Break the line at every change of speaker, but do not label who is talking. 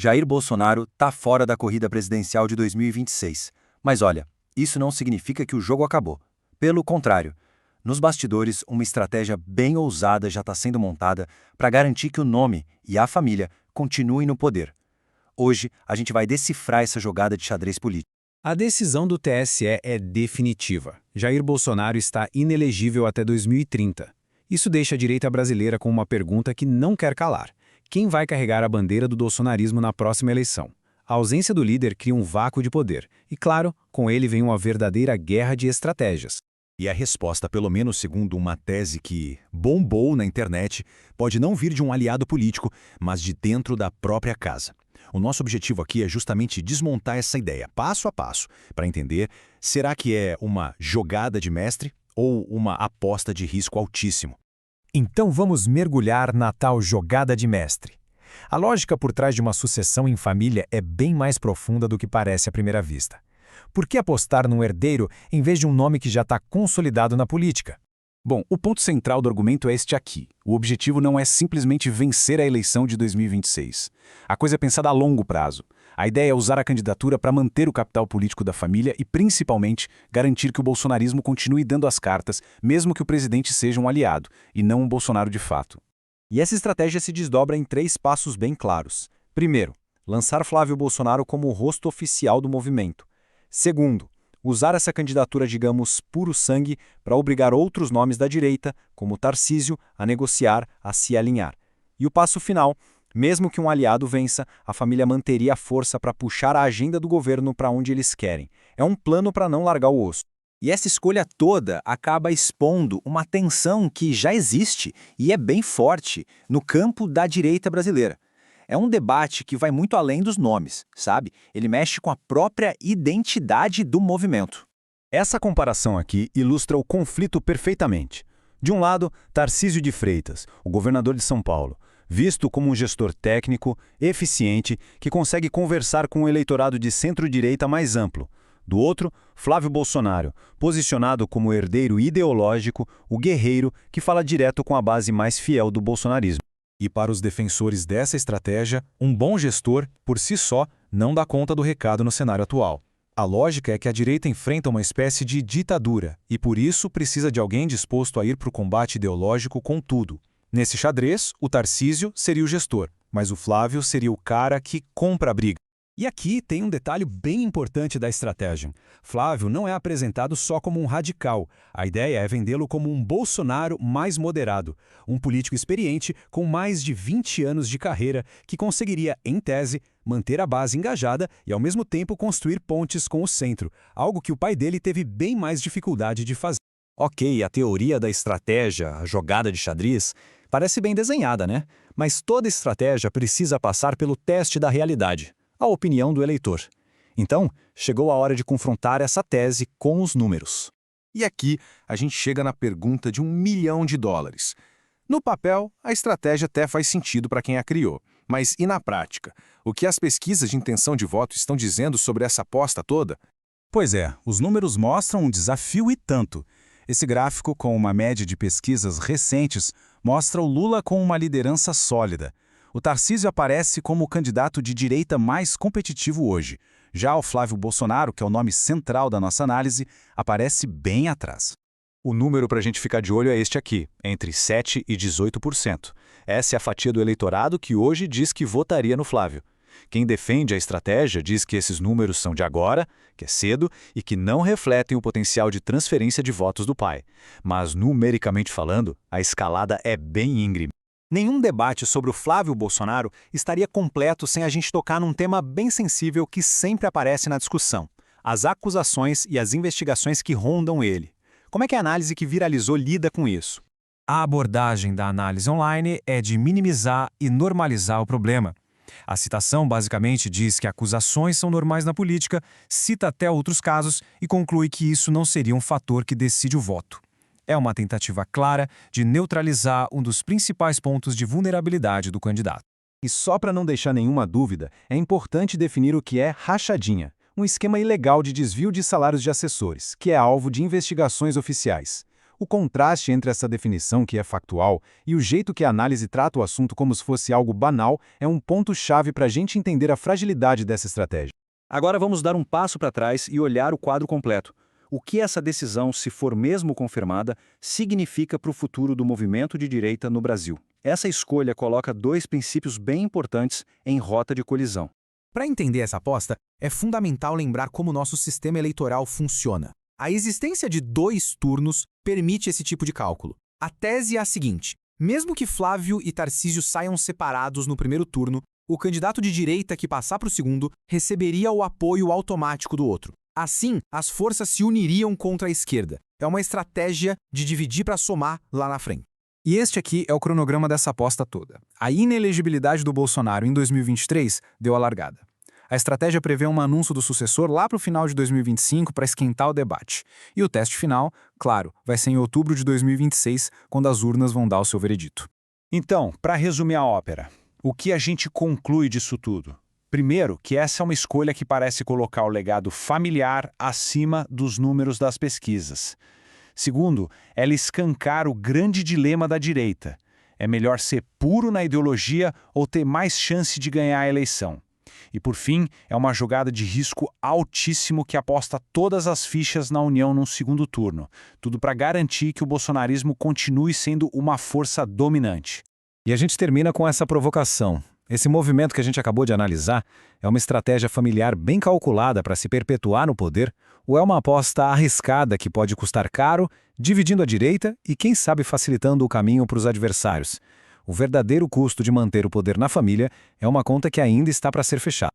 Jair Bolsonaro tá fora da corrida presidencial de 2026. Mas olha, isso não significa que o jogo acabou. Pelo contrário, nos bastidores, uma estratégia bem ousada já está sendo montada para garantir que o nome e a família continuem no poder. Hoje, a gente vai decifrar essa jogada de xadrez político.
A decisão do TSE é definitiva. Jair Bolsonaro está inelegível até 2030. Isso deixa a direita brasileira com uma pergunta que não quer calar. Quem vai carregar a bandeira do bolsonarismo na próxima eleição? A ausência do líder cria um vácuo de poder. E, claro, com ele vem uma verdadeira guerra de estratégias.
E a resposta, pelo menos segundo uma tese que bombou na internet, pode não vir de um aliado político, mas de dentro da própria casa. O nosso objetivo aqui é justamente desmontar essa ideia, passo a passo, para entender, será que é uma jogada de mestre ou uma aposta de risco altíssimo?
Então vamos mergulhar na tal jogada de mestre. A lógica por trás de uma sucessão em família é bem mais profunda do que parece à primeira vista. Por que apostar num herdeiro em vez de um nome que já está consolidado na política?
Bom, o ponto central do argumento é este aqui. O objetivo não é simplesmente vencer a eleição de 2026. A coisa é pensada a longo prazo. A ideia é usar a candidatura para manter o capital político da família e, principalmente, garantir que o bolsonarismo continue dando as cartas, mesmo que o presidente seja um aliado, e não um Bolsonaro de fato.
E essa estratégia se desdobra em 3 passos bem claros. Primeiro, lançar Flávio Bolsonaro como o rosto oficial do movimento. Segundo, usar essa candidatura, digamos, puro sangue, para obrigar outros nomes da direita, como Tarcísio, a negociar, a se alinhar. E o passo final, mesmo que um aliado vença, a família manteria a força para puxar a agenda do governo para onde eles querem. É um plano para não largar o osso. E essa escolha toda acaba expondo uma tensão que já existe e é bem forte no campo da direita brasileira. É um debate que vai muito além dos nomes, sabe? Ele mexe com a própria identidade do movimento.
Essa comparação aqui ilustra o conflito perfeitamente. De um lado, Tarcísio de Freitas, o governador de São Paulo, visto como um gestor técnico, eficiente, que consegue conversar com um eleitorado de centro-direita mais amplo. Do outro, Flávio Bolsonaro, posicionado como herdeiro ideológico, o guerreiro que fala direto com a base mais fiel do bolsonarismo. E para os defensores dessa estratégia, um bom gestor, por si só, não dá conta do recado no cenário atual. A lógica é que a direita enfrenta uma espécie de ditadura e, por isso, precisa de alguém disposto a ir para o combate ideológico com tudo. Nesse xadrez, o Tarcísio seria o gestor, mas o Flávio seria o cara que compra a briga.
E aqui tem um detalhe bem importante da estratégia. Flávio não é apresentado só como um radical. A ideia é vendê-lo como um Bolsonaro mais moderado, um político experiente com mais de 20 anos de carreira que conseguiria, em tese, manter a base engajada e, ao mesmo tempo, construir pontes com o centro, algo que o pai dele teve bem mais dificuldade de fazer.
Ok, a teoria da estratégia, a jogada de xadrez, parece bem desenhada, né? Mas toda estratégia precisa passar pelo teste da realidade, a opinião do eleitor. Então, chegou a hora de confrontar essa tese com os números.
E aqui a gente chega na pergunta de $1 milhão. No papel, a estratégia até faz sentido para quem a criou. Mas e na prática? O que as pesquisas de intenção de voto estão dizendo sobre essa aposta toda?
Pois é, os números mostram um desafio e tanto. Esse gráfico, com uma média de pesquisas recentes, mostra o Lula com uma liderança sólida. O Tarcísio aparece como o candidato de direita mais competitivo hoje. Já o Flávio Bolsonaro, que é o nome central da nossa análise, aparece bem atrás.
O número para a gente ficar de olho é este aqui, entre 7% e 18%. Essa é a fatia do eleitorado que hoje diz que votaria no Flávio. Quem defende a estratégia diz que esses números são de agora, que é cedo, e que não refletem o potencial de transferência de votos do pai. Mas, numericamente falando, a escalada é bem íngreme.
Nenhum debate sobre o Flávio Bolsonaro estaria completo sem a gente tocar num tema bem sensível que sempre aparece na discussão: as acusações e as investigações que rondam ele. Como é que a análise que viralizou lida com isso?
A abordagem da análise online é de minimizar e normalizar o problema. A citação basicamente diz que acusações são normais na política, cita até outros casos e conclui que isso não seria um fator que decide o voto. É uma tentativa clara de neutralizar um dos principais pontos de vulnerabilidade do candidato.
E só para não deixar nenhuma dúvida, é importante definir o que é rachadinha, um esquema ilegal de desvio de salários de assessores, que é alvo de investigações oficiais. O contraste entre essa definição, que é factual, e o jeito que a análise trata o assunto como se fosse algo banal é um ponto-chave para a gente entender a fragilidade dessa estratégia.
Agora vamos dar um passo para trás e olhar o quadro completo. O que essa decisão, se for mesmo confirmada, significa para o futuro do movimento de direita no Brasil? Essa escolha coloca dois princípios bem importantes em rota de colisão.
Para entender essa aposta, é fundamental lembrar como nosso sistema eleitoral funciona. A existência de 2 turnos permite esse tipo de cálculo. A tese é a seguinte: mesmo que Flávio e Tarcísio saiam separados no primeiro turno, o candidato de direita que passar para o segundo receberia o apoio automático do outro. Assim, as forças se uniriam contra a esquerda. É uma estratégia de dividir para somar lá na frente.
E este aqui é o cronograma dessa aposta toda. A inelegibilidade do Bolsonaro em 2023 deu a largada. A estratégia prevê um anúncio do sucessor lá para o final de 2025 para esquentar o debate. E o teste final, claro, vai ser em outubro de 2026, quando as urnas vão dar o seu veredito.
Então, para resumir a ópera, o que a gente conclui disso tudo? Primeiro, que essa é uma escolha que parece colocar o legado familiar acima dos números das pesquisas. Segundo, ela escancara o grande dilema da direita. É melhor ser puro na ideologia ou ter mais chance de ganhar a eleição? E por fim, é uma jogada de risco altíssimo que aposta todas as fichas na União num segundo turno. Tudo para garantir que o bolsonarismo continue sendo uma força dominante.
E a gente termina com essa provocação. Esse movimento que a gente acabou de analisar é uma estratégia familiar bem calculada para se perpetuar no poder ou é uma aposta arriscada que pode custar caro, dividindo a direita e, quem sabe, facilitando o caminho para os adversários? O verdadeiro custo de manter o poder na família é uma conta que ainda está para ser fechada.